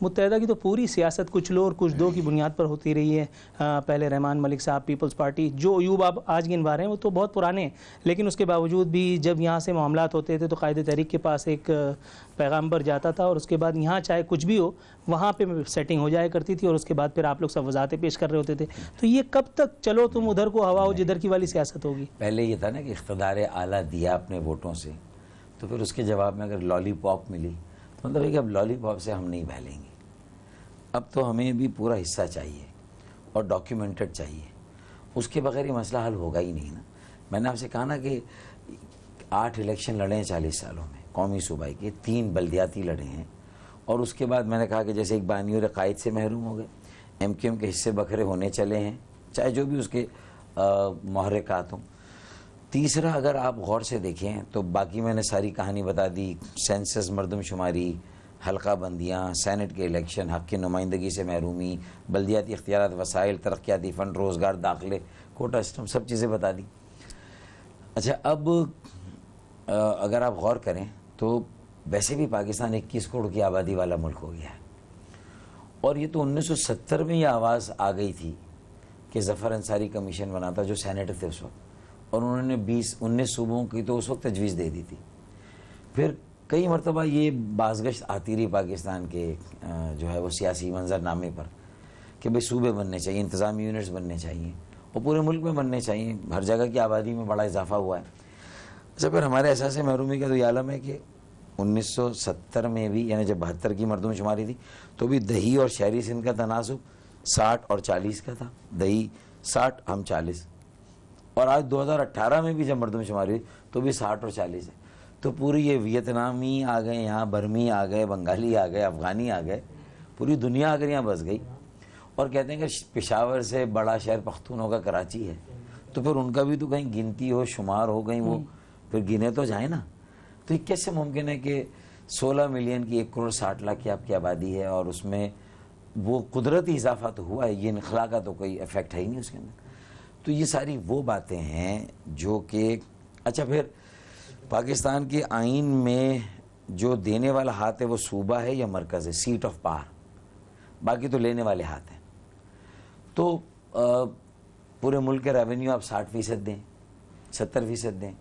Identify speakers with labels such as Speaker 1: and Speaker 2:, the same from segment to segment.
Speaker 1: متحدہ کی تو پوری سیاست کچھ لو اور کچھ دو کی بنیاد پر ہوتی رہی ہے. پہلے رحمان ملک صاحب پیپلز پارٹی، جو ایوب آپ آج گنوا رہے ہیں وہ تو بہت پرانے ہیں، لیکن اس کے باوجود بھی جب یہاں سے معاملات ہوتے تھے تو قائد تحریک کے پاس ایک پیغامبر جاتا تھا اور اس کے بعد یہاں چاہے کچھ بھی ہو وہاں پہ سیٹنگ ہو جایا کرتی تھی اور اس کے بعد پھر آپ لوگ سب وضاحتیں پیش کر رہے ہوتے تھے. تو یہ کب تک چلو تم ادھر کو ہوا ہو جدھر کی والی سیاست ہوگی؟
Speaker 2: پہلے یہ تھا نا کہ اقتدار اعلیٰ دیا اپنے ووٹوں سے، تو پھر اس کے جواب میں اگر لالی پاپ ملی تو مطلب ہے کہ اب لالی پاپ سے ہم نہیں بہلیں گے. اب تو ہمیں بھی پورا حصہ چاہیے اور ڈاکیومنٹڈ چاہیے. اس کے بغیر یہ مسئلہ حل ہوگا ہی نہیں نا. میں نے آپ سے کہا نا کہ 8 الیکشن لڑے ہیں 40 سالوں میں قومی صوبائی کے، 3 بلدیاتی لڑے ہیں، اور اس کے بعد میں نے کہا کہ جیسے ایک بانی اور قائد سے محروم ہو گئے، ایم کیو ایم کے حصے بکھرے ہونے چلے ہیں، چاہے جو بھی اس کے محرکات ہوں. تیسرا اگر آپ غور سے دیکھیں تو باقی میں نے ساری کہانی بتا دی، سینسس مردم شماری، حلقہ بندیاں، سینٹ کے الیکشن، حق کی نمائندگی سے محرومی، بلدیاتی اختیارات، وسائل، ترقیاتی فنڈ، روزگار، داخلے، کوٹا سسٹم، سب چیزیں بتا دی. اچھا اب اگر آپ غور کریں تو ویسے بھی پاکستان 21 کروڑ کی آبادی والا ملک ہو گیا ہے، اور یہ تو 1970 میں یہ آواز آ گئی تھی کہ ظفر انصاری کمیشن بنا تھا جو سینیٹر تھے اس وقت، اور انہوں نے 19 صوبوں کی تو اس وقت تجویز دے دی تھی. پھر کئی مرتبہ یہ بازگشت آتی رہی پاکستان کے جو ہے وہ سیاسی منظر نامے پر کہ بھئی صوبے بننے چاہیے، انتظامی یونٹس بننے چاہیے اور پورے ملک میں بننے چاہیے، ہر جگہ کی آبادی میں بڑا اضافہ ہوا ہے. اچھا پھر ہمارے احساس محرومی کا تو یہ عالم ہے کہ 1970 میں بھی، یعنی جب 72 کی مردم شماری تھی تو بھی دیہی اور شہری سندھ کا تناسب 60 اور 40 کا تھا، دیہی 60 ہم 40، اور آج 2018 میں بھی جب مردم شماری ہوئی تو بھی 60 اور 40 ہے. تو پوری یہ ویتنامی آ گئے یہاں، برمی آ گئے، بنگالی آ گئے، افغانی آ گئے، پوری دنیا آ کر یہاں بس گئی. اور کہتے ہیں کہ پشاور سے بڑا شہر پختونوں کا کراچی ہے، تو پھر ان کا بھی تو کہیں گنتی ہو، شمار ہو گئی، وہ پھر گنے تو جائیں نا. تو یہ کیسے ممکن ہے کہ 16 ملین کی 1 کروڑ 60 لاکھ کی آپ کی آبادی ہے اور اس میں وہ قدرتی اضافہ تو ہوا ہے، یہ انخلا کا تو کوئی افیکٹ ہے ہی نہیں اس کے اندر. تو یہ ساری وہ باتیں ہیں جو کہ اچھا پھر پاکستان کے آئین میں جو دینے والا ہاتھ ہے وہ صوبہ ہے یا مرکز ہے، سیٹ آف پاور، باقی تو لینے والے ہاتھ ہیں. تو پورے ملک کے ریونیو آپ 60% دیں، 70% دیں.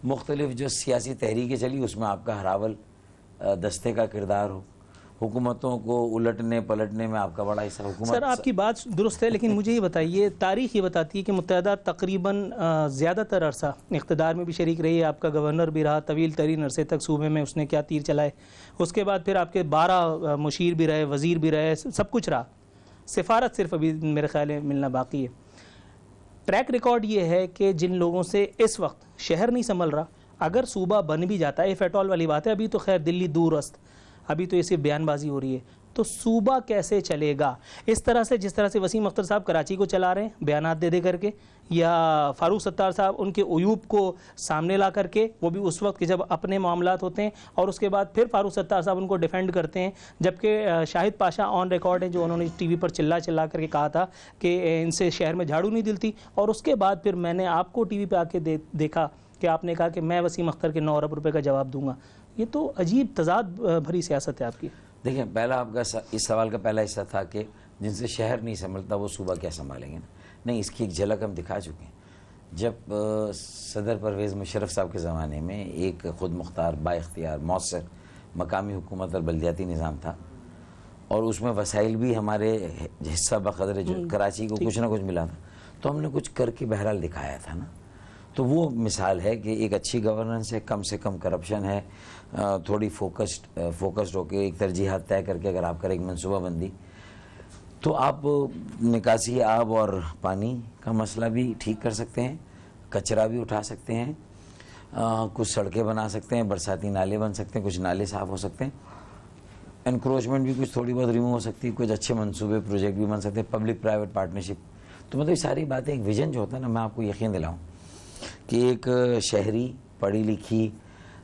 Speaker 2: مختلف جو سیاسی تحریکیں چلی اس میں آپ کا ہراول دستے کا کردار ہو، حکومتوں کو الٹنے پلٹنے میں آپ کا بڑا حصہ. حکومت
Speaker 1: سر آپ کی بات درست ہے، لیکن مجھے یہ بتائیے، تاریخ یہ بتاتی ہے کہ متحدہ تقریباً زیادہ تر عرصہ اقتدار میں بھی شریک رہی ہے، آپ کا گورنر بھی رہا طویل ترین عرصے تک صوبے میں، اس نے کیا تیر چلائے. اس کے بعد پھر آپ کے 12 مشیر بھی رہے، وزیر بھی رہے، سب کچھ رہا. سفارت صرف ابھی میرے خیال ہے ملنا باقی ہے. ٹریک ریکارڈ یہ ہے کہ جن لوگوں سے اس وقت شہر نہیں سنبھل رہا، اگر صوبہ بن بھی جاتا ہے، ایف ایٹ آل والی بات ہے، ابھی تو خیر دلی دور است، ابھی تو یہ صرف بیان بازی ہو رہی ہے، تو صوبہ کیسے چلے گا؟ اس طرح سے جس طرح سے وسیم اختر صاحب کراچی کو چلا رہے ہیں بیانات دے کر کے، یا فاروق ستار صاحب ان کے عیوب کو سامنے لا کر کے، وہ بھی اس وقت کہ جب اپنے معاملات ہوتے ہیں، اور اس کے بعد پھر فاروق ستار صاحب ان کو ڈیفینڈ کرتے ہیں، جبکہ شاہد پاشا آن ریکارڈ ہیں جو انہوں نے ٹی وی پر چلا کر کے کہا تھا کہ ان سے شہر میں جھاڑو نہیں دلتی. اور اس کے بعد پھر میں نے آپ کو ٹی وی پہ آ کے دیکھا کہ آپ نے کہا کہ میں وسیم اختر کے 9 ارب روپے کا جواب دوں گا. یہ تو عجیب تضاد بھری سیاست ہے آپ کی.
Speaker 2: دیکھیں پہلا آپ کا اس سوال کا پہلا حصہ تھا کہ جن سے شہر نہیں سنبھلتا وہ صوبہ کیا سنبھالیں گے. نہیں، اس کی ایک جھلک ہم دکھا چکے ہیں. جب صدر پرویز مشرف صاحب کے زمانے میں ایک خود مختار، با اختیار، مؤثر مقامی حکومت اور بلدیاتی نظام تھا، اور اس میں وسائل بھی ہمارے حصہ بقدر جو کراچی کو کچھ نہ کچھ ملا تھا، تو ہم نے کچھ کر کے بہرحال دکھایا تھا نا. تو وہ مثال ہے کہ ایک اچھی گورننس ہے، کم سے کم کرپشن ہے، تھوڑی فوکسڈ ہو کے ایک ترجیحات طے کر کے اگر آپ کریں ایک منصوبہ بندی، تو آپ نکاسی آب اور پانی کا مسئلہ بھی ٹھیک کر سکتے ہیں، کچرا بھی اٹھا سکتے ہیں، کچھ سڑکیں بنا سکتے ہیں، برساتی نالے بن سکتے ہیں، کچھ نالے صاف ہو سکتے ہیں، انکروچمنٹ بھی کچھ تھوڑی بہت ریموو ہو سکتی ہے، کچھ اچھے منصوبے پروجیکٹ بھی بن سکتے ہیں، پبلک پرائیویٹ پارٹنرشپ. تو مطلب یہ ساری باتیں، ایک ویژن جو ہوتا ہے نا، میں آپ کو یقین دلاؤں کہ ایک شہری پڑھی لکھی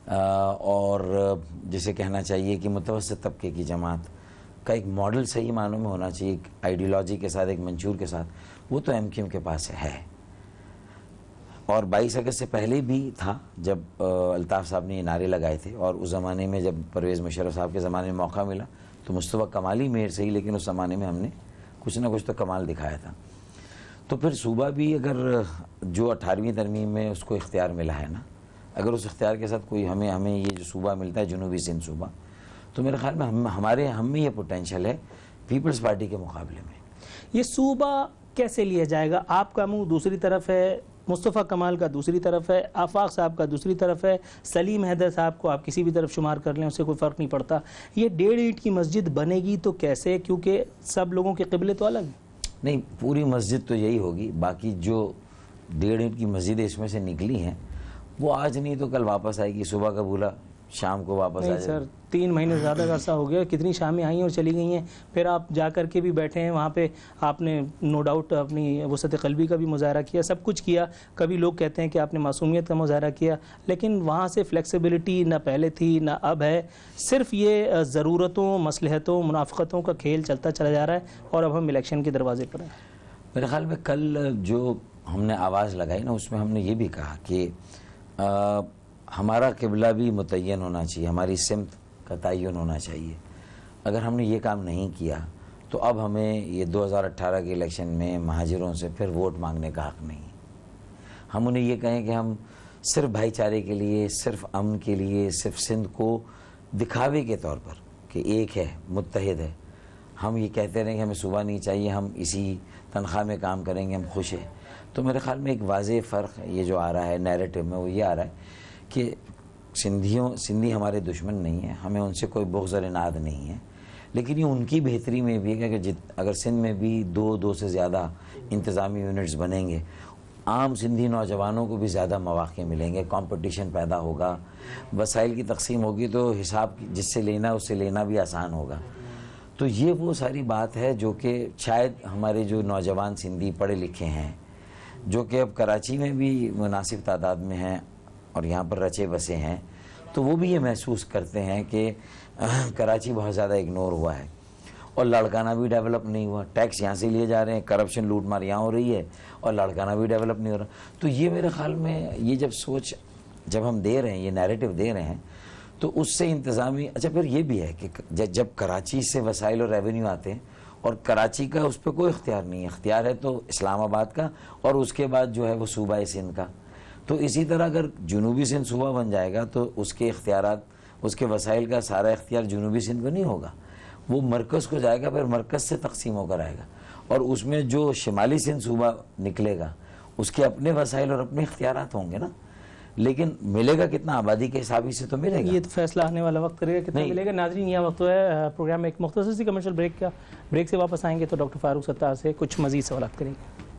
Speaker 2: اور جسے کہنا چاہیے کہ متوسط طبقے کی جماعت کا ایک ماڈل صحیح معنوں میں ہونا چاہیے، ایک آئیڈیالوجی کے ساتھ، ایک منشور کے ساتھ، وہ تو ایم کیو ایم کے پاس ہے. اور 22 اگست سے پہلے بھی تھا جب الطاف صاحب نے یہ نعرے لگائے تھے، اور اس زمانے میں جب پرویز مشرف صاحب کے زمانے میں موقع ملا تو مصطفیٰ کمالی میئر سے ہی، لیکن اس زمانے میں ہم نے کچھ نہ کچھ تو کمال دکھایا تھا. تو پھر صوبہ بھی اگر جو 18ویں ترمیم میں اس کو اختیار ملا ہے نا، اگر اس اختیار کے ساتھ کوئی ہمیں یہ جو صوبہ ملتا ہے جنوبی سندھ صوبہ، تو میرے خیال میں ہم میں یہ پوٹینشیل ہے پیپلز پارٹی کے مقابلے میں.
Speaker 1: یہ صوبہ کیسے لیا جائے گا؟ آپ کا منہ دوسری طرف ہے، مصطفیٰ کمال کا دوسری طرف ہے، آفاق صاحب کا دوسری طرف ہے، سلیم حیدر صاحب کو آپ کسی بھی طرف شمار کر لیں، اس سے کوئی فرق نہیں پڑتا. یہ 1.5 اینٹ کی مسجد بنے گی تو کیسے؟ کیونکہ سب لوگوں کے قبلے تو الگ ہیں.
Speaker 2: نہیں، پوری مسجد تو یہی ہوگی. باقی جو 1.5 اینٹ کی مسجدیں اس میں سے نکلی ہیں وہ آج نہیں تو کل واپس آئے گی. صبح کا بولا شام کو واپس آ
Speaker 1: نہیں
Speaker 2: جائے
Speaker 1: سر،
Speaker 2: گی.
Speaker 1: 3 مہینے زیادہ عرصہ ہو گیا، کتنی شامیں آئی ہیں اور چلی گئی ہیں. پھر آپ جا کر کے بھی بیٹھے ہیں وہاں پہ، آپ نے نو ڈاؤٹ اپنی وسعت قلبی کا بھی مظاہرہ کیا، سب کچھ کیا. کبھی لوگ کہتے ہیں کہ آپ نے معصومیت کا مظاہرہ کیا، لیکن وہاں سے فلیکسیبلٹی نہ پہلے تھی نہ اب ہے. صرف یہ ضرورتوں، مصلحتوں، منافقتوں کا کھیل چلتا چلا جا رہا ہے اور اب ہم الیکشن کے دروازے پر ہیں.
Speaker 2: میرے خیال میں کل جو ہم نے آواز لگائی نا، اس میں ہم نے یہ بھی کہا کہ ہمارا قبلہ بھی متعین ہونا چاہیے، ہماری سمت کا تعین ہونا چاہیے. اگر ہم نے یہ کام نہیں کیا تو اب ہمیں یہ 2018 کے الیکشن میں مہاجروں سے پھر ووٹ مانگنے کا حق نہیں. ہم انہیں یہ کہیں کہ ہم صرف بھائی چارے کے لیے، صرف امن کے لیے، صرف سندھ کو دکھاوے کے طور پر کہ ایک ہے، متحد ہے، ہم یہ کہتے رہیں کہ ہمیں صوبہ نہیں چاہیے، ہم اسی تنخواہ میں کام کریں گے، ہم خوش ہیں. تو میرے خیال میں ایک واضح فرق یہ جو آ رہا ہے نیریٹو میں، وہ یہ آ رہا ہے کہ سندھی ہمارے دشمن نہیں ہیں، ہمیں ان سے کوئی بغض اور عناد نہیں ہے. لیکن یہ ان کی بہتری میں بھی ہے کہ اگر سندھ میں بھی 2 سے زیادہ انتظامی یونٹس بنیں گے، عام سندھی نوجوانوں کو بھی زیادہ مواقع ملیں گے، کمپٹیشن پیدا ہوگا، وسائل کی تقسیم ہوگی تو حساب جس سے لینا اس سے لینا بھی آسان ہوگا. تو یہ وہ ساری بات ہے جو کہ شاید ہمارے جو نوجوان سندھی پڑھے لکھے ہیں، جو کہ اب کراچی میں بھی مناسب تعداد میں ہیں اور یہاں پر رچے بسے ہیں، تو وہ بھی یہ محسوس کرتے ہیں کہ کراچی بہت زیادہ اگنور ہوا ہے اور لاڑکانہ بھی ڈیولپ نہیں ہوا. ٹیکس یہاں سے لیے جا رہے ہیں، کرپشن لوٹ مار یہاں ہو رہی ہے اور لاڑکانہ بھی ڈیولپ نہیں ہو رہا. تو یہ میرے خیال میں یہ جب ہم دے رہے ہیں، یہ نیریٹو دے رہے ہیں، تو اس سے انتظامی اچھا پھر یہ بھی ہے کہ جب کراچی سے وسائل اور ریونیو آتے ہیں اور کراچی کا اس پہ کوئی اختیار نہیں ہے، اختیار ہے تو اسلام آباد کا اور اس کے بعد جو ہے وہ صوبہ سندھ کا. تو اسی طرح اگر جنوبی سندھ صوبہ بن جائے گا تو اس کے اختیارات، اس کے وسائل کا سارا اختیار جنوبی سندھ کو نہیں ہوگا، وہ مرکز کو جائے گا، پھر مرکز سے تقسیم ہو کر آئے گا. اور اس میں جو شمالی سندھ صوبہ نکلے گا اس کے اپنے وسائل اور اپنے اختیارات ہوں گے نا، لیکن ملے گا کتنا؟ آبادی کے حساب سے تو ملے گا.
Speaker 1: یہ تو فیصلہ آنے والا وقت کرے گا کتنا ملے گا. ناظرین، یہ وقت ہے پروگرام میں ایک مختصر سی کمرشل بریک کا. بریک سے واپس آئیں گے تو ڈاکٹر فاروق ستار سے کچھ مزید سوالات کریں گے.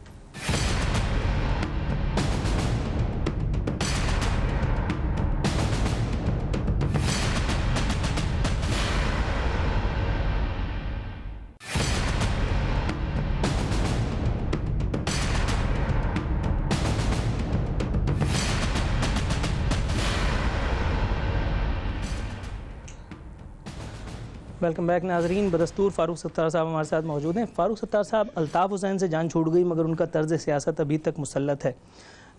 Speaker 1: ویلکم بیک ناظرین. بدستور فاروق ستار صاحب ہمارے ساتھ موجود ہیں. فاروق ستار صاحب، الطاف حسین سے جان چھوٹ گئی مگر ان کا طرز سیاست ابھی تک مسلط ہے.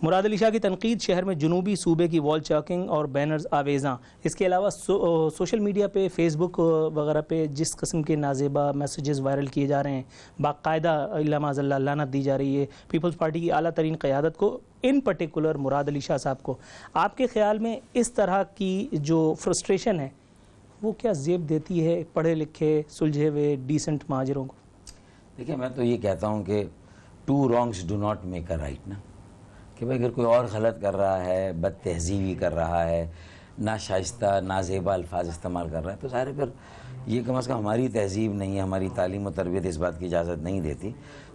Speaker 1: مراد علی شاہ کی تنقید، شہر میں جنوبی صوبے کی وال چاکنگ اور بینرز آویزاں، اس کے علاوہ سوشل میڈیا پہ، فیس بک وغیرہ پہ جس قسم کے نازیبا میسیجز وائرل کیے جا رہے ہیں، باقاعدہ الا معاذ اللہ لعنت دی جا رہی ہے پیپلز پارٹی کی اعلیٰ ترین قیادت کو، ان پرٹیکولر مراد علی شاہ صاحب کو. آپ کے خیال میں اس طرح کی جو فرسٹریشن ہے وہ کیا زیب دیتی ہے پڑھے لکھے سلجھے ہوئے ڈیسنٹ مہاجروں کو؟
Speaker 2: دیکھیں، میں تو یہ کہتا ہوں کہ 2 wrongs do not make a right نا، کہ بھائی اگر کوئی اور غلط کر رہا ہے، بد تہذیبی کر رہا ہے، ناشائستہ نازیبا الفاظ استعمال کر رہا ہے، تو ظاہر پھر یہ کم از کم ہماری تہذیب نہیں ہے، ہماری تعلیم و تربیت اس بات کی اجازت نہیں دیتی.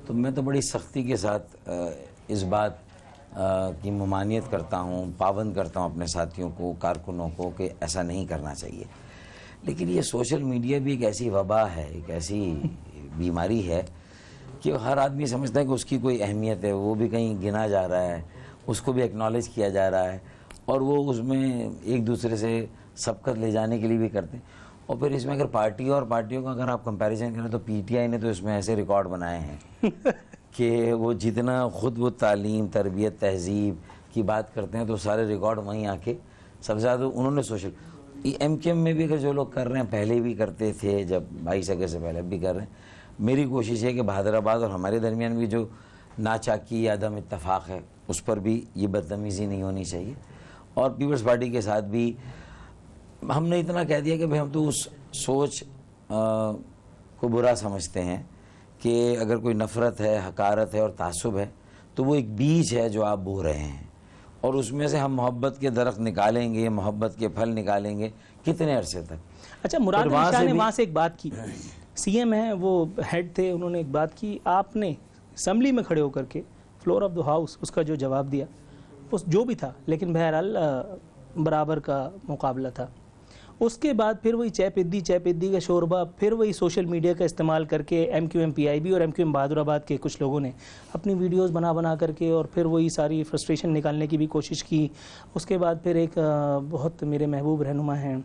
Speaker 2: تو میں تو بڑی سختی کے ساتھ اس بات کی ممانعت کرتا ہوں، پابند کرتا ہوں اپنے ساتھیوں کو، کارکنوں کو کہ ایسا نہیں کرنا چاہیے. لیکن یہ سوشل میڈیا بھی ایک ایسی وبا ہے، ایک ایسی بیماری ہے کہ ہر آدمی سمجھتا ہے کہ اس کی کوئی اہمیت ہے، وہ بھی کہیں گنا جا رہا ہے، اس کو بھی ایکنالج کیا جا رہا ہے، اور وہ اس میں ایک دوسرے سے سبقت لے جانے کے لیے بھی کرتے ہیں. اور پھر اس میں اگر پارٹیوں کا اگر آپ کمپیریزن کریں تو پی ٹی آئی نے تو اس میں ایسے ریکارڈ بنائے ہیں کہ وہ جتنا خود وہ تعلیم، تربیت، تہذیب کی بات کرتے ہیں تو سارے ریکارڈ وہیں آ کے سب سے زیادہ انہوں نے ایم کیو ایم میں بھی اگر جو لوگ کر رہے ہیں پہلے بھی کرتے تھے، جب 22 اگست سے پہلے اب بھی کر رہے ہیں، میری کوشش ہے کہ بہادر آباد اور ہمارے درمیان بھی جو ناچاکی یا عدم اتفاق ہے اس پر بھی یہ بدتمیزی نہیں ہونی چاہیے. اور پیپلز پارٹی کے ساتھ بھی ہم نے اتنا کہہ دیا کہ بھئی ہم تو اس سوچ کو برا سمجھتے ہیں کہ اگر کوئی نفرت ہے، حقارت ہے اور تعصب ہے تو وہ ایک بیج ہے جو آپ بو رہے ہیں، اور اس میں سے ہم محبت کے درخت نکالیں گے، محبت کے پھل نکالیں گے کتنے عرصے تک.
Speaker 1: اچھا، مراد علی شاہ نے وہاں سے ایک بات کی، سی ایم ہیں، وہ ہیڈ تھے، انہوں نے ایک بات کی، آپ نے اسمبلی میں کھڑے ہو کر کے فلور آف دا ہاؤس اس کا جو جواب دیا اس جو بھی تھا، لیکن بہرحال برابر کا مقابلہ تھا. اس کے بعد پھر وہی چے پدی کا شوربہ، پھر وہی سوشل میڈیا کا استعمال کر کے M Q M P I B اور M Q M Bahadurabad کے کچھ لوگوں نے اپنی ویڈیوز بنا کر کے اور پھر وہی ساری فرسٹریشن نکالنے کی بھی کوشش کی. اس کے بعد پھر ایک بہت میرے محبوب رہنما ہیں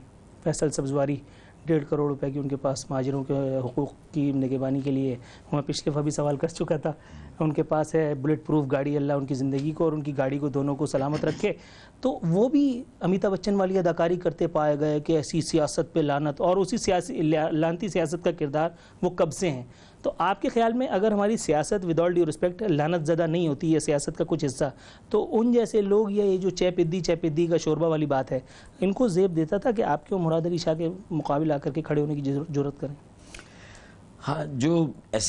Speaker 1: فیصل سبزواری، 1.5 کروڑ روپے کی ان کے پاس مہاجروں کے حقوق کی نگہبانی کے لیے، میں پچھلے دفعہ بھی سوال کر چکا تھا، ان کے پاس ہے بلٹ پروف گاڑی، اللہ ان کی زندگی کو اور ان کی گاڑی کو دونوں کو سلامت رکھے. تو وہ بھی امیتابھ بچن والی اداکاری کرتے پائے گئے کہ ایسی سیاست پہ لعنت، اور اسی سیاسی لعنتی سیاست کا کردار وہ کب سے ہیں. تو آپ کے خیال میں اگر ہماری سیاست ود آل ڈیو رسپیکٹ لعنت زدہ نہیں ہوتی ہے سیاست کا کچھ حصہ، تو ان جیسے لوگ یا یہ جو چے پدی کا شوربہ والی بات ہے، ان کو زیب دیتا تھا کہ آپ کیوں مراد علی شاہ کے مقابل آ کر کے کھڑے ہونے کی جرات کریں؟
Speaker 2: ہاں، جو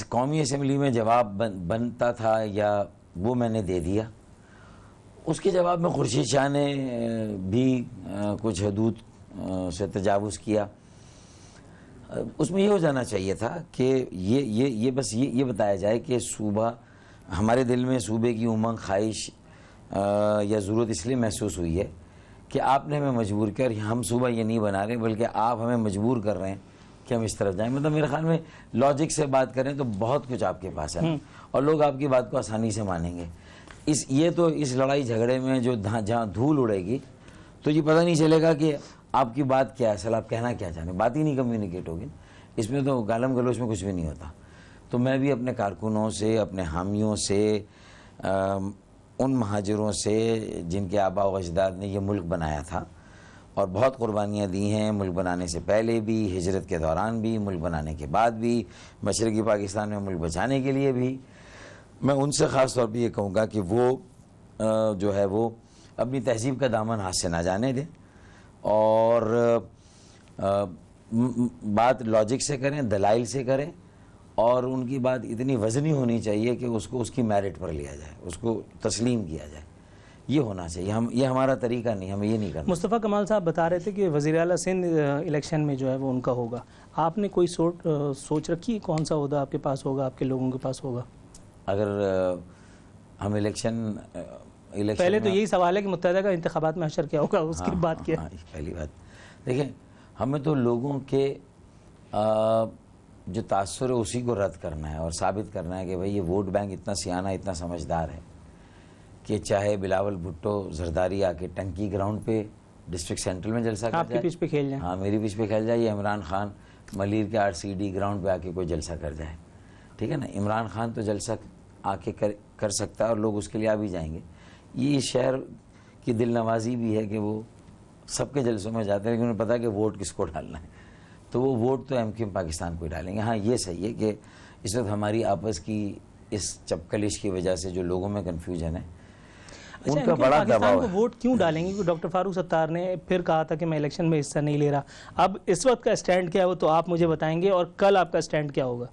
Speaker 2: قومی اسمبلی میں جواب بنتا تھا یا وہ میں نے دے دیا. اس کے جواب میں خورشید شاہ نے بھی کچھ حدود سے تجاوز کیا. اس میں یہ ہو جانا چاہیے تھا کہ یہ بس یہ بتایا جائے کہ صوبہ، ہمارے دل میں صوبے کی امنگ، خواہش یا ضرورت اس لیے محسوس ہوئی ہے کہ آپ نے ہمیں مجبور کیا، اور ہم صوبہ یہ نہیں بنا رہے بلکہ آپ ہمیں مجبور کر رہے ہیں کہ ہم اس طرف جائیں. مطلب میرے خیال میں لاجک سے بات کریں تو بہت کچھ آپ کے پاس ہے اور لوگ آپ کی بات کو آسانی سے مانیں گے. یہ تو اس لڑائی جھگڑے میں جو جہاں دھول اڑے گی تو یہ پتہ نہیں چلے گا کہ آپ کی بات کیا ہے، اصل آپ کہنا کیا چاہیں، بات ہی نہیں کمیونیکیٹ ہوگی. اس میں تو گالم گلوچ میں کچھ بھی نہیں ہوتا. تو میں بھی اپنے کارکنوں سے، اپنے حامیوں سے، ان مہاجروں سے جن کے آباء و اجداد نے یہ ملک بنایا تھا اور بہت قربانیاں دی ہیں، ملک بنانے سے پہلے بھی، ہجرت کے دوران بھی، ملک بنانے کے بعد بھی، مشرقی پاکستان میں ملک بچانے کے لیے بھی، میں ان سے خاص طور پہ یہ کہوں گا کہ وہ جو ہے وہ اپنی تہذیب کا دامن ہاتھ سے نہ جانے دیں اور بات لاجک سے کریں، دلائل سے کریں، اور ان کی بات اتنی وزنی ہونی چاہیے کہ اس کو اس کی میرٹ پر لیا جائے، اس کو تسلیم کیا جائے. یہ ہونا چاہیے. یہ ہمارا طریقہ نہیں، ہمیں یہ نہیں کرنا.
Speaker 1: مصطفیٰ کمال صاحب بتا رہے تھے کہ وزیر اعلیٰ سندھ الیکشن میں جو ہے وہ ان کا ہوگا. آپ نے کوئی سوچ رکھی کون سا عہدہ آپ کے پاس ہوگا، آپ کے لوگوں کے پاس ہوگا؟
Speaker 2: اگر ہم الیکشن
Speaker 1: پہلے تو یہی سوال ہے کہ متحدہ کا انتخابات میں حشر کیا ہوگا، اس کی بات کیا.
Speaker 2: پہلی بات دیکھیں، ہمیں تو لوگوں کے جو تاثر ہے اسی کو رد کرنا ہے اور ثابت کرنا ہے کہ بھئی یہ ووٹ بینک اتنا سیانہ، اتنا سمجھدار ہے کہ چاہے بلاول بھٹو زرداری آ کے ٹنکی گراؤنڈ پہ ڈسٹرکٹ سینٹرل میں جلسہ کر جائے،
Speaker 1: آپ کی پچ پہ کھیل جائیں،
Speaker 2: ہاں میری پچ پہ کھیل جائے، یا عمران خان ملیر کے RCD گراؤنڈ پہ آ کے کوئی جلسہ کر جائے، ٹھیک ہے نا. عمران خان تو جلسہ آ کے کر سکتا ہے اور لوگ اس کے لیے آ بھی جائیں گے. یہ شہر کی دل نوازی بھی ہے کہ وہ سب کے جلسوں میں جاتے ہیں لیکن انہیں پتا ہے کہ ووٹ کس کو ڈالنا ہے، تو وہ ووٹ تو MKM پاکستان کو ہی ڈالیں گے. ہاں یہ صحیح ہے کہ اس وقت ہماری آپس کی اس چپکلش کی وجہ سے جو لوگوں میں کنفیوژن ہے ان کا بڑا دباؤ ہے.
Speaker 1: ووٹ کیوں ڈالیں گے؟ کیونکہ ڈاکٹر فاروق ستار نے پھر کہا تھا کہ میں الیکشن میں حصہ نہیں لے رہا. اب اس وقت کا اسٹینڈ کیا ہے وہ تو آپ مجھے بتائیں گے، اور کل آپ کا اسٹینڈ کیا ہوگا؟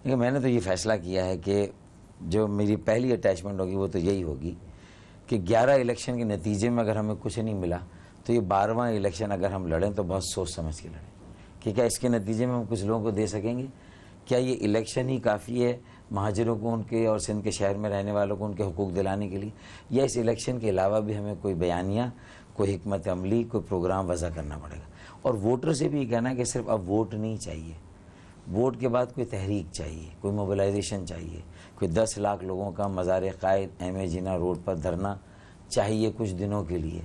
Speaker 2: دیکھیں، میں نے تو یہ فیصلہ کیا ہے کہ جو میری پہلی اٹیچمنٹ ہوگی وہ تو یہی ہوگی کہ 11 الیکشن کے نتیجے میں اگر ہمیں کچھ نہیں ملا تو یہ 12واں الیکشن اگر ہم لڑیں تو بہت سوچ سمجھ کے لڑیں کہ کیا اس کے نتیجے میں ہم کچھ لوگوں کو دے سکیں گے. کیا یہ الیکشن ہی کافی ہے مہاجروں کو ان کے اور سندھ کے شہر میں رہنے والوں کو ان کے حقوق دلانے کے لیے، یا اس الیکشن کے علاوہ بھی ہمیں کوئی بیانیہ، کوئی حکمت عملی، کوئی پروگرام وضع کرنا پڑے گا. اور ووٹر سے بھی یہ کہنا ہے کہ صرف اب ووٹ نہیں چاہیے، ووٹ کے بعد کوئی تحریک چاہیے، کوئی موبلائزیشن چاہیے، کوئی 10 لاکھ لوگوں کا مزار قائد ایم اے جناح روڈ پر دھرنا چاہیے کچھ دنوں کے لیے.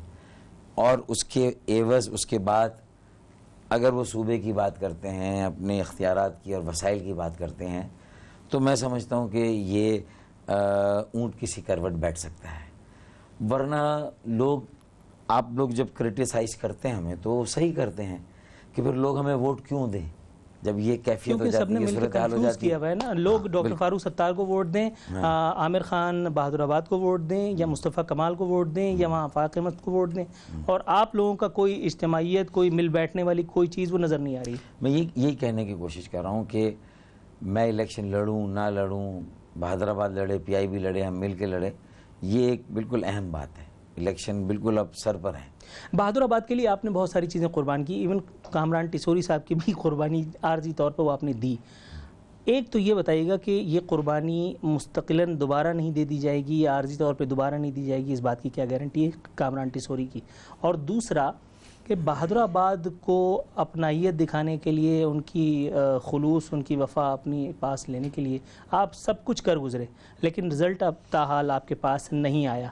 Speaker 2: اور اس کے عوض اس کے بعد اگر وہ صوبے کی بات کرتے ہیں، اپنے اختیارات کی اور وسائل کی بات کرتے ہیں، تو میں سمجھتا ہوں کہ یہ اونٹ کسی کروٹ بیٹھ سکتا ہے. ورنہ لوگ آپ لوگ جب کرٹیسائز کرتے ہیں ہمیں تو صحیح کرتے ہیں کہ پھر لوگ ہمیں ووٹ کیوں دیں جب یہ کیفیت ہو
Speaker 1: کیونکہ سب
Speaker 2: جاتی
Speaker 1: نے
Speaker 2: ہے,
Speaker 1: مل کے
Speaker 2: صورتحال ہو
Speaker 1: کنفیوز
Speaker 2: جاتی
Speaker 1: کیا ہوا ہے نا. لوگ ڈاکٹر فاروق ستار کو ووٹ دیں, عامر خان بہادر آباد کو ووٹ دیں, یا مصطفیٰ کمال کو ووٹ دیں, یا وہاں آفاق احمد کو ووٹ دیں, اور آپ لوگوں کا کوئی اجتماعیت, کوئی مل بیٹھنے والی کوئی چیز وہ نظر نہیں آ رہی.
Speaker 2: میں یہی کہنے کی کوشش کر رہا ہوں کہ میں الیکشن لڑوں نہ لڑوں, بہادر آباد لڑے, پی آئی بی لڑے, ہم مل کے لڑے, یہ ایک بالکل اہم بات ہے. الیکشن بالکل اب سر پر ہیں.
Speaker 1: بہادر آباد کے لیے آپ نے بہت ساری چیزیں قربان کی, ایون کامران ٹیسوری صاحب کی بھی قربانی عارضی طور پر وہ آپ نے دی. ایک تو یہ بتائیے گا کہ یہ قربانی مستقلاً دوبارہ نہیں دے دی جائے گی یا عارضی طور پہ دوبارہ نہیں دی جائے گی, اس بات کی کیا گارنٹی ہے کامران ٹیسوری کی؟ اور دوسرا کہ بہادر آباد کو اپنائیت دکھانے کے لیے, ان کی خلوص, ان کی وفا اپنی پاس لینے کے لیے آپ سب کچھ کر گزرے, لیکن رزلٹ اب تاحال آپ کے پاس نہیں آیا.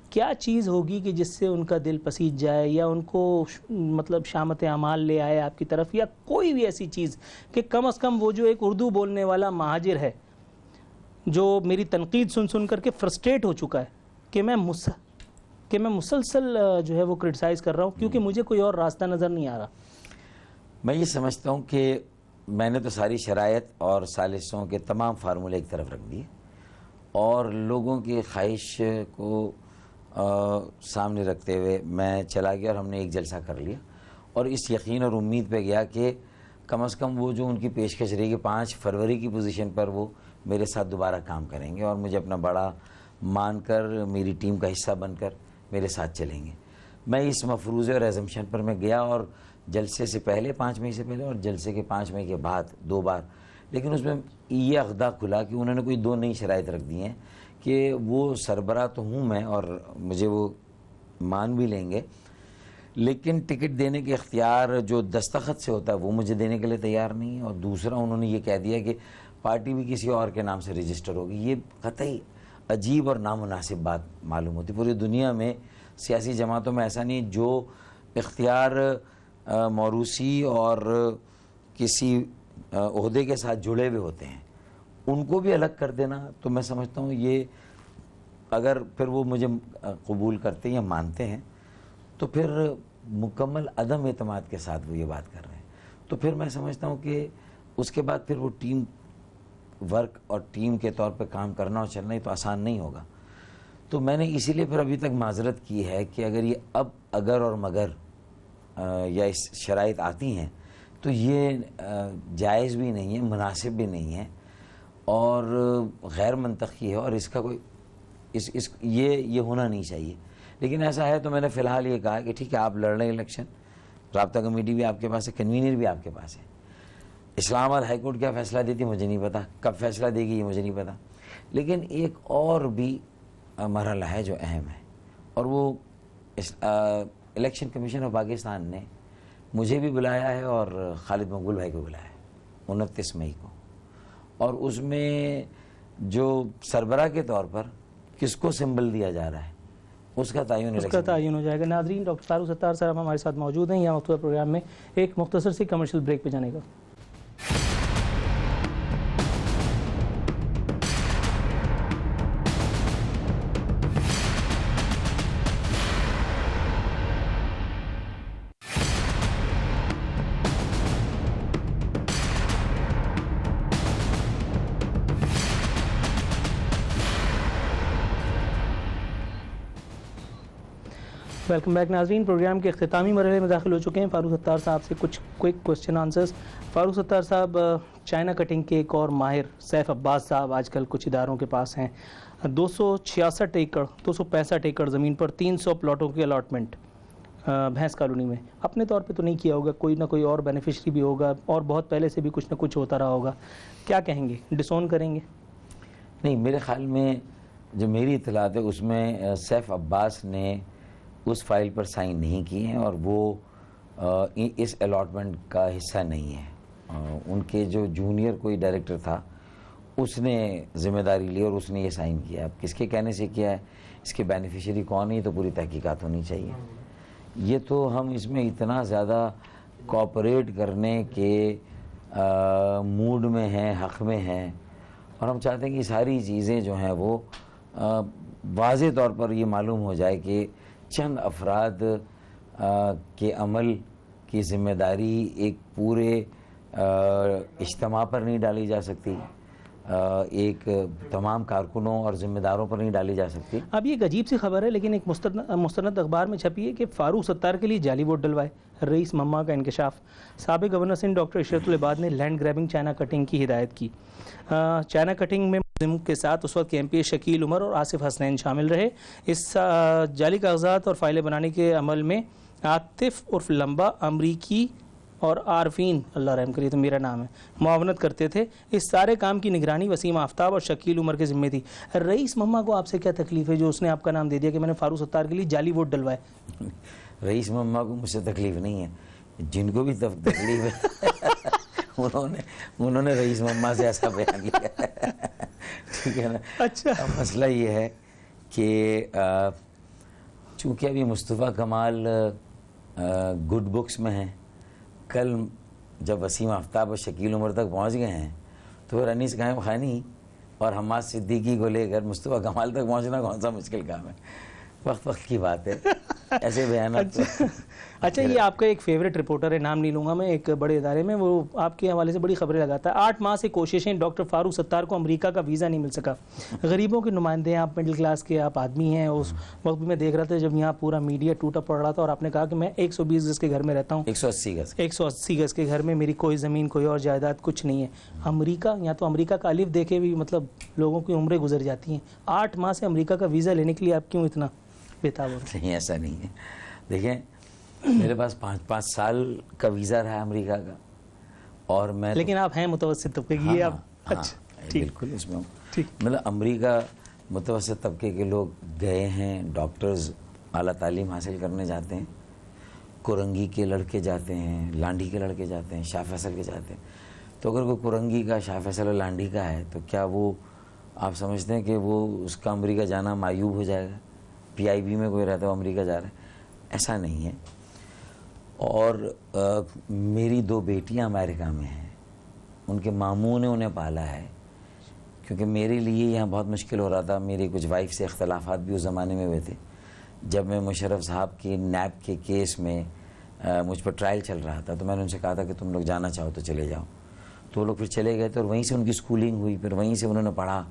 Speaker 1: کیا چیز ہوگی کہ جس سے ان کا دل پسیج جائے, یا ان کو مطلب شامت اعمال لے آئے آپ کی طرف, یا کوئی بھی ایسی چیز کہ کم از کم وہ جو ایک اردو بولنے والا مہاجر ہے جو میری تنقید سن سن کر کے فرسٹریٹ ہو چکا ہے کہ میں مسلسل جو ہے وہ کرٹیسائز کر رہا ہوں کیونکہ مجھے کوئی اور راستہ نظر نہیں آ رہا.
Speaker 2: میں یہ سمجھتا ہوں کہ میں نے تو ساری شرائط اور سازشوں کے تمام فارمولے ایک طرف رکھ دیے اور لوگوں کی خواہش کو سامنے رکھتے ہوئے میں چلا گیا, اور ہم نے ایک جلسہ کر لیا اور اس یقین اور امید پہ گیا کہ کم از کم وہ جو ان کی پیشکش رہے گی 5 فروری کی پوزیشن پر, وہ میرے ساتھ دوبارہ کام کریں گے اور مجھے اپنا بڑا مان کر میری ٹیم کا حصہ بن کر میرے ساتھ چلیں گے. میں اس مفروضے اور ایزمپشن پر میں گیا, اور جلسے سے پہلے 5 مئی سے پہلے اور جلسے کے 5 مئی کے بعد 2 بار, لیکن اس میں یہ عقدہ کھلا کہ انہوں نے کوئی 2 نئی شرائط رکھ دی ہیں کہ وہ سربراہ تو ہوں میں اور مجھے وہ مان بھی لیں گے, لیکن ٹکٹ دینے کے اختیار جو دستخط سے ہوتا ہے وہ مجھے دینے کے لیے تیار نہیں ہے. اور دوسرا انہوں نے یہ کہہ دیا کہ پارٹی بھی کسی اور کے نام سے رجسٹر ہوگی. یہ قطعی عجیب اور نامناسب بات معلوم ہوتی. پوری دنیا میں سیاسی جماعتوں میں ایسا نہیں جو اختیار موروثی اور کسی عہدے کے ساتھ جڑے ہوئے ہوتے ہیں ان کو بھی الگ کر دینا, تو میں سمجھتا ہوں یہ اگر پھر وہ مجھے قبول کرتے یا مانتے ہیں تو پھر مکمل عدم اعتماد کے ساتھ وہ یہ بات کر رہے ہیں. تو پھر میں سمجھتا ہوں کہ اس کے بعد پھر وہ ٹیم ورک اور ٹیم کے طور پہ کام کرنا اور چلنا ہی تو آسان نہیں ہوگا. تو میں نے اسی لیے پھر ابھی تک معذرت کی ہے کہ اگر یہ اب اگر اور مگر یا اس شرائط آتی ہیں تو یہ جائز بھی نہیں ہے, مناسب بھی نہیں ہے اور غیر منطقی ہے, اور اس کا کوئی یہ ہونا نہیں چاہیے. لیکن ایسا ہے تو میں نے فی الحال یہ کہا کہ ٹھیک ہے آپ لڑ رہے ہیں الیکشن, رابطہ کمیٹی بھی آپ کے پاس ہے, کنوینر بھی آپ کے پاس ہے. اسلام آباد ہائی کورٹ کیا فیصلہ دیتی مجھے نہیں پتا, کب فیصلہ دے گی یہ مجھے نہیں پتا, لیکن ایک اور بھی مرحلہ ہے جو اہم ہے, اور وہ الیکشن کمیشن آف پاکستان نے مجھے بھی بلایا ہے اور خالد مقبول بھائی کو بلایا ہے 29 مئی کو, اور اس میں جو سربراہ کے طور پر کس کو سمبل دیا جا رہا ہے اس کا تعین
Speaker 1: ہو جائے گا. ناظرین, ڈاکٹر فاروق ستار صاحب ہمارے ساتھ موجود ہیں. یہاں مختلف پروگرام میں ایک مختصر سی کمرشل بریک پہ جانے کا. ویلکم بیک ناظرین, پروگرام کے اختتامی مرحلے میں داخل ہو چکے ہیں. فاروق ستار صاحب سے کچھ quick question answers. Farooq Sattar صاحب, چائنا کٹنگ کے ایک اور ماہر سیف عباس صاحب آج کل کچھ اداروں کے پاس ہیں. 266 ایکڑ 265 ایکڑ زمین پر 300 پلاٹوں کی الاٹمنٹ بھینس کالونی میں. اپنے طور پہ تو نہیں کیا ہوگا, کوئی نہ کوئی اور بینیفیشری بھی ہوگا اور بہت پہلے سے بھی کچھ نہ کچھ ہوتا رہا ہوگا. کیا کہیں گے, ڈسون کریں گے؟
Speaker 2: نہیں, میرے خیال میں جو میری اطلاعات ہے اس میں سیف عباس نے اس فائل پر سائن نہیں کیے ہیں اور وہ اس الاٹمنٹ کا حصہ نہیں ہے. ان کے جو جونیئر کوئی ڈائریکٹر تھا اس نے ذمہ داری لی اور اس نے یہ سائن کیا. اب کس کے کہنے سے کیا ہے, اس کے بینیفیشری کون ہے, تو پوری تحقیقات ہونی چاہیے. یہ تو ہم اس میں اتنا زیادہ کوآپریٹ کرنے کے موڈ میں ہیں, حق میں ہیں, اور ہم چاہتے ہیں کہ ساری چیزیں جو ہیں وہ واضح طور پر یہ معلوم ہو جائے کہ چند افراد کے عمل کی ذمہ داری ایک پورے اجتماع پر نہیں ڈالی جا سکتی، ایک تمام کارکنوں اور ذمہ داروں پر نہیں ڈالی جا سکتی۔
Speaker 1: اب یہ ایک عجیب سی خبر ہے، لیکن ایک مستند اخبار میں چھپی ہے کہ فاروق ستار کے لیے جعلی ووٹ ڈلوائے، رئیس مما کا انکشاف۔ سابق گورنر سندھ ڈاکٹر عشرت العباد نے لینڈ گریبنگ چائنا کٹنگ کی ہدایت کی۔ چائنا کٹنگ میں ملزموں کے ساتھ اس وقت کے MP شکیل عمر اور آصف حسنین شامل رہے۔ اس جعلی کاغذات اور فائلیں بنانے کے عمل میں عاطف عرف لمبا، امریکی اور عارفین، اللہ رحم کریے تو میرا نام ہے، معاونت کرتے تھے۔ اس سارے کام کی نگرانی وسیم آفتاب اور شکیل عمر کے ذمہ تھی۔ رئیس مما کو آپ سے کیا تکلیف ہے جو اس نے آپ کا نام دے دیا کہ میں نے فاروق ستار کے لیے جعلی ووٹ ڈلوائے؟
Speaker 2: رئیس مما کو مجھ سے تکلیف نہیں ہے، جن کو بھی تکلیف ہے انہوں نے رئیس مما سے ایسا بیان لیا، ٹھیک ہے نا۔
Speaker 1: اچھا،
Speaker 2: مسئلہ یہ ہے کہ چونکہ ابھی مصطفیٰ کمال گڈ بکس میں ہیں، کل جب وسیم آفتاب اور شکیل عمر تک پہنچ گئے ہیں تو انیس قائم خانی اور حماد صدیقی کو لے کر مصطفیٰ کمال تک پہنچنا کون سا مشکل کام ہے، وقت کی بات ہے، ایسے بیانات۔
Speaker 1: اچھا، یہ آپ کا ایک فیوریٹ رپورٹر ہے، نام نہیں لوں گا میں، ایک بڑے ادارے میں، وہ آپ کے حوالے سے بڑی خبریں لگاتا ہے۔ 8 ماہ سے کوششیں، ڈاکٹر فاروق ستار کو امریکہ کا ویزا نہیں مل سکا۔ غریبوں کے نمائندے ہیں آپ، مڈل کلاس کے آپ آدمی ہیں۔ اس وقت بھی میں دیکھ رہا تھا جب یہاں پورا میڈیا ٹوٹا پڑ رہا تھا اور آپ نے کہا کہ میں 120 گز کے گھر میں رہتا ہوں، 180 گز کے گھر میں، میری کوئی زمین کوئی اور جائیداد کچھ نہیں ہے۔ امریکہ، یا تو امریکہ کا الف دیکھے بھی مطلب لوگوں کی عمریں گزر جاتی ہیں۔ 8 ماہ سے امریکہ کا ویزا لینے کے لیے آپ کیوں اتنا بےتاب ہو رہے ہیں؟
Speaker 2: نہیں، ایسا نہیں ہے۔ دیکھیں، میرے پاس 5 سال کا ویزا رہا امریکہ کا، اور میں، لیکن
Speaker 1: آپ ہیں متوسط طبقے کی، یہ آپ، اچھا
Speaker 2: بالکل اس میں ہوں۔ مطلب امریکہ متوسط طبقے کے لوگ گئے ہیں، ڈاکٹرز اعلیٰ تعلیم حاصل کرنے جاتے ہیں، کورنگی کے لڑکے جاتے ہیں، لانڈھی کے لڑکے جاتے ہیں، شاہ فیصل کے جاتے ہیں۔ تو اگر کوئی کورنگی کا، شاہ فیصل اور لانڈھی کا ہے تو کیا وہ، آپ سمجھتے ہیں کہ وہ اس کا امریکہ جانا معیوب ہو جائے گا؟ PIB میں کوئی رہتا ہے وہ امریکہ جا رہا ہے، ایسا نہیں ہے۔ اور میری 2 بیٹیاں امریکہ میں ہیں، ان کے ماموں نے انہیں پالا ہے، کیونکہ میرے لیے یہاں بہت مشکل ہو رہا تھا۔ میری کچھ وائف سے اختلافات بھی اس زمانے میں ہوئے تھے، جب میں مشرف صاحب کے نیب کے کیس میں مجھ پر ٹرائل چل رہا تھا، تو میں نے ان سے کہا تھا کہ تم لوگ جانا چاہو تو چلے جاؤ، تو وہ لوگ پھر چلے گئے تھے اور وہیں سے ان کی اسکولنگ ہوئی، پھر وہیں سے انہوں نے پڑھا۔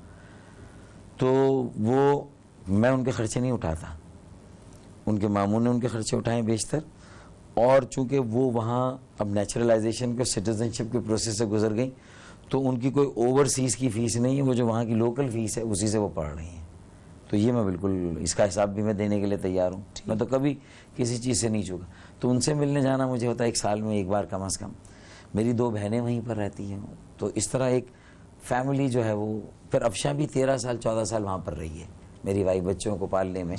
Speaker 2: تو وہ، میں ان کے خرچے نہیں اٹھاتا، ان کے ماموں نے ان کے خرچے اٹھائے بیشتر، اور چونکہ وہ وہاں اب نیچرلائزیشن کے سٹیزنشپ کے پروسیس سے گزر گئیں تو ان کی کوئی اوورسیز کی فیس نہیں ہے، وہ جو وہاں کی لوکل فیس ہے اسی سے وہ پڑھ رہی ہیں۔ تو یہ میں بالکل اس کا حساب بھی میں دینے کے لیے تیار ہوں، میں تو کبھی کسی چیز سے نہیں چوکا۔ تو ان سے ملنے جانا مجھے ہوتا ہے 1 سال میں 1 بار کم از کم۔ میری 2 بہنیں وہیں پر رہتی ہیں، تو اس طرح ایک فیملی جو ہے وہ، پھر افشا بھی 13 سال 14 سال وہاں پر رہی ہے میری وائف بچوں کو پالنے میں،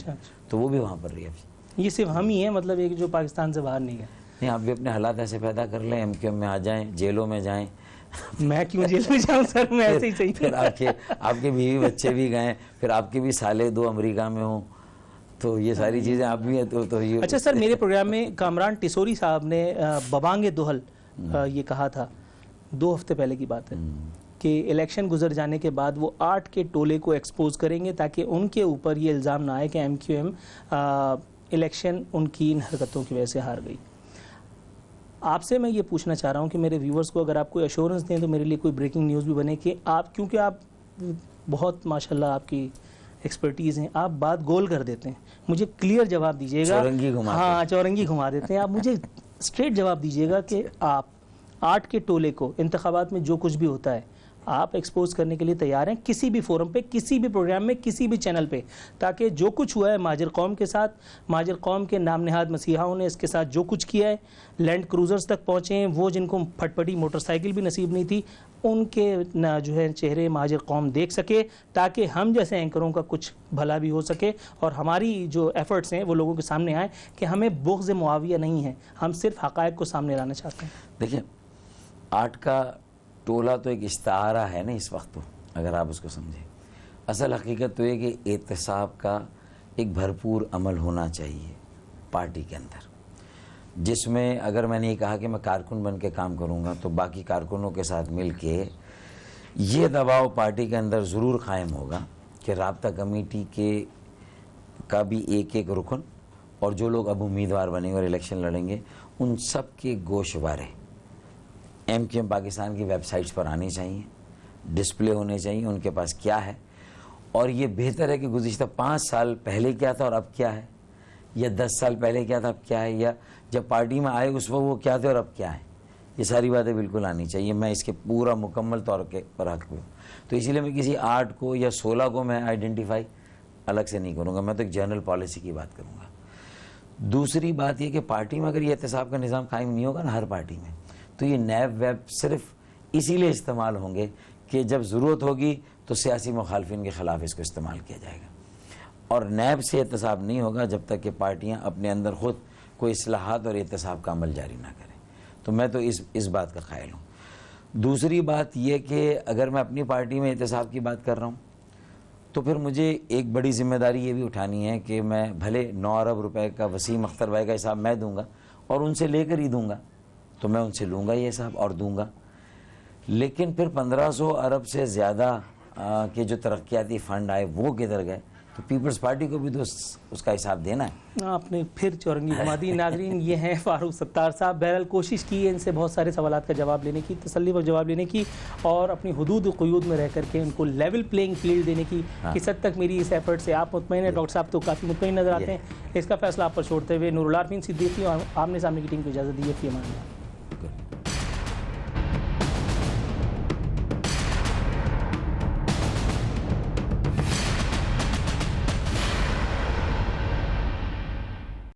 Speaker 2: تو وہ بھی وہاں پر رہی ہے۔
Speaker 1: یہ صرف ہم ہی ہیں، مطلب ایک جو پاکستان سے باہر نہیں ہے؟
Speaker 2: نہیں، آپ بھی اپنے حالات ایسے پیدا کر لیں، MQM میں آ جائیں، جیلوں میں جائیں۔
Speaker 1: میں کیوں جیل میں جاؤں سر، میں ایسے ہی صحیح
Speaker 2: پھر آپ کے بیوی بچے بھی گئے، پھر آپ کے بھی سالے 2 امریکہ میں ہوں، تو یہ ساری چیزیں آپ بھی ہیں تو یہ۔
Speaker 1: اچھا سر، میرے پروگرام میں کامران ٹیسوری صاحب نے ببانگ دہل یہ کہا تھا 2 ہفتے پہلے کی بات ہے کہ الیکشن گزر جانے کے بعد وہ 8 کے ٹولے کو ایکسپوز کریں گے تاکہ ان کے اوپر یہ الزام نہ آئے کہ MQM الیکشن ان کی ان حرکتوں کی وجہ سے ہار گئی۔ آپ سے میں یہ پوچھنا چاہ رہا ہوں کہ میرے ویورز کو اگر آپ کوئی ایشورنس دیں تو میرے لیے کوئی بریکنگ نیوز بھی بنے کہ آپ، کیونکہ آپ بہت ماشاءاللہ آپ کی ایکسپرٹیز ہیں، آپ بات گول کر دیتے ہیں، مجھے کلیئر جواب دیجیے گا۔ ہاں، چورنگی گھما دیتے ہیں آپ، مجھے اسٹریٹ جواب دیجیے گا کہ آپ 8 کے ٹولے کو انتخابات میں جو کچھ بھی ہوتا ہے آپ ایکسپوز کرنے کے لیے تیار ہیں کسی بھی فورم پہ، کسی بھی پروگرام میں، کسی بھی چینل پہ، تاکہ جو کچھ ہوا ہے مہاجر قوم کے ساتھ، مہاجر قوم کے نام نہاد مسیحاؤں نے اس کے ساتھ جو کچھ کیا ہے، لینڈ کروزرز تک پہنچے ہیں، وہ جن کو پھٹ پٹی موٹر سائیکل بھی نصیب نہیں تھی، ان کے جو ہے چہرے مہاجر قوم دیکھ سکے، تاکہ ہم جیسے اینکروں کا کچھ بھلا بھی ہو سکے، اور ہماری جو ایفرٹس ہیں وہ لوگوں کے سامنے آئیں کہ ہمیں بغض معاویہ نہیں ہے، ہم صرف حقائق کو سامنے لانا چاہتے ہیں۔
Speaker 2: دیکھیں، 8 کا ٹولہ تو ایک استعارہ ہے نا اس وقت، تو اگر آپ اس کو سمجھیں، اصل حقیقت تو یہ کہ احتساب کا ایک بھرپور عمل ہونا چاہیے پارٹی کے اندر، جس میں اگر میں نے یہ کہا کہ میں کارکن بن کے کام کروں گا تو باقی کارکنوں کے ساتھ مل کے یہ دباؤ پارٹی کے اندر ضرور قائم ہوگا کہ رابطہ کمیٹی کا بھی ایک رکن اور جو لوگ اب امیدوار بنیں گے اور الیکشن لڑیں گے ان سب کے گوشوارے MQM پاکستان کی ویب سائٹس پر آنے چاہیے, ڈسپلے ہونے چاہیے ان کے پاس کیا ہے. اور یہ بہتر ہے کہ گزشتہ 5 سال پہلے کیا تھا اور اب کیا ہے, یا 10 سال پہلے کیا تھا اب کیا ہے, یا جب پارٹی میں آئے اس وقت وہ کیا تھے اور اب کیا ہے. یہ ساری باتیں بالکل آنی چاہیے. میں اس کے پورا مکمل طور پر حق ہوں. تو اسی لیے میں کسی 8 کو یا 16 کو میں آئیڈینٹیفائی الگ سے نہیں کروں گا, میں تو ایک جنرل پالیسی کی بات کروں گا. دوسری بات یہ کہ پارٹی میں اگر یہ احتساب کا نظام قائم نہیں ہوگا نا ہر پارٹی میں, تو یہ نیب ویب صرف اسی لیے استعمال ہوں گے کہ جب ضرورت ہوگی تو سیاسی مخالفین کے خلاف اس کو استعمال کیا جائے گا. اور نیب سے احتساب نہیں ہوگا جب تک کہ پارٹیاں اپنے اندر خود کوئی اصلاحات اور احتساب کا عمل جاری نہ کریں. تو میں تو اس بات کا قائل ہوں. دوسری بات یہ کہ اگر میں اپنی پارٹی میں احتساب کی بات کر رہا ہوں تو پھر مجھے ایک بڑی ذمہ داری یہ بھی اٹھانی ہے کہ میں بھلے 9 ارب روپے کا وسیم اختر بھائی کا حساب میں دوں گا اور ان سے لے کر ہی دوں گا, تو میں ان سے لوں گا یہ حساب اور دوں گا, لیکن پھر 1500 ارب سے زیادہ کے جو ترقیاتی فنڈ آئے وہ کدھر گئے؟ تو پیپلز پارٹی کو بھی تو اس کا حساب دینا ہے.
Speaker 1: آپ نے پھر چورنگی گھما دی. ناظرین یہ ہیں فاروق ستار صاحب. بہرحال کوشش کی ہے ان سے بہت سارے سوالات کا جواب لینے کی, تسلی پر جواب لینے کی, اور اپنی حدود و قیود میں رہ کر کے ان کو لیول پلینگ فیلڈ دینے کی. کس حد تک میری اس ایفرٹ سے آپ مطمئن ہیں؟ ڈاکٹر صاحب تو کافی مطمئن نظر آتے ہیں. اس کا فیصلہ آپ پر چھوڑتے ہوئے نور العارفین صدیقی اور آمنے سامنے کی ٹیم کو اجازت دیجیے. فی امان اللہ.